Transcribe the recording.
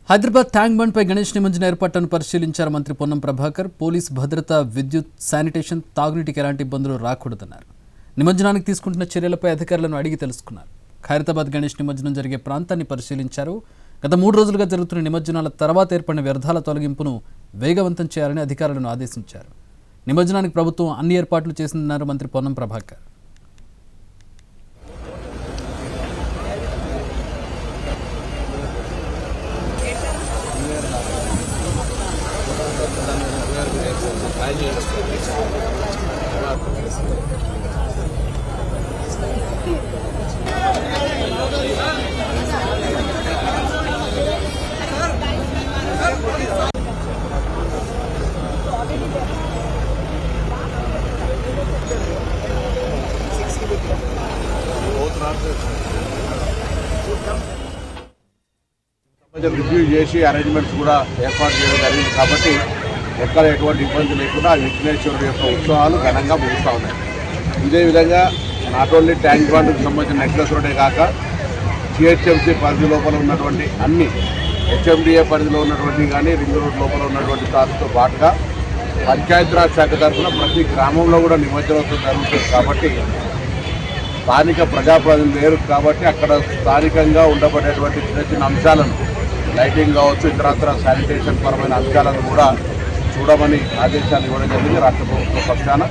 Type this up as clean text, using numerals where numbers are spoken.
Hyderabad tank bund పై గణేష్ నిమజ్జన ఏర్పాట్లను పరిశీలించారు మంత్రి పొన్నం ప్రభాకర్. పోలీస్ భద్రత, విద్యుత్, శానిటేషన్, తాగునీటికి ఎలాంటి ఇబ్బందులు రాకూడదన్నారు. నిమజ్జనానికి తీసుకుంటున్న చర్యలపై అధికారులను అడిగి తెలుసుకున్నారు. ఖైరతాబాద్ గణేష్ నిమజ్జనం జరిగే ప్రాంతాన్ని పరిశీలించారు. గత 3 రోజులుగా జరుగుతున్న నిమజ్జనాల తర్వాత ఏర్పడిన వ్యర్థాల తొలగింపును వేగవంతం చేయాలని అధికారులను ఆదేశించారు. నిమజ్జనానికి ప్రభుత్వం అన్ని ఏర్పాట్లు చేసిందన్నారు మంత్రి పొన్నం ప్రభాకర్. రివ్యూ చేసి అరేంజ్మెంట్స్ కూడా ఏర్పాటు చేయడం జరిగింది కాబట్టి ఎక్కడ ఎటువంటి ఇబ్బంది లేకుండా విఘ్నేశ్వరుడు యొక్క ఉత్సవాలు ఘనంగా ముగుస్తూ ఉన్నాయి. ఇదే విధంగా నాట్ ఓన్లీ ట్యాంక్ బండ్కి సంబంధించిన నెక్లెస్ రోడ్డే కాక జిహెచ్ఎంసీ పరిధి లోపల ఉన్నటువంటి అన్ని హెచ్ఎండిఏ పరిధిలో ఉన్నటువంటి కానీ రింగ్ రోడ్ లోపల ఉన్నటువంటి తారుతో పాటుగా పంచాయతీరాజ్ శాఖ తరఫున ప్రతి గ్రామంలో కూడా నిమజ్జనోత్సవం జరుగుతుంది కాబట్టి స్థానిక ప్రజాప్రతినిధులు లేరు కాబట్టి అక్కడ స్థానికంగా ఉండబడేటువంటి చిన్న చిన్న అంశాలను లైటింగ్ కావచ్చు, ఇతరత్ర శానిటేషన్ పరమైన అంశాలను కూడా చూడమని ఆదేశాలు ఇవ్వడం జరిగింది రాష్ట్ర ప్రభుత్వ పక్షాన.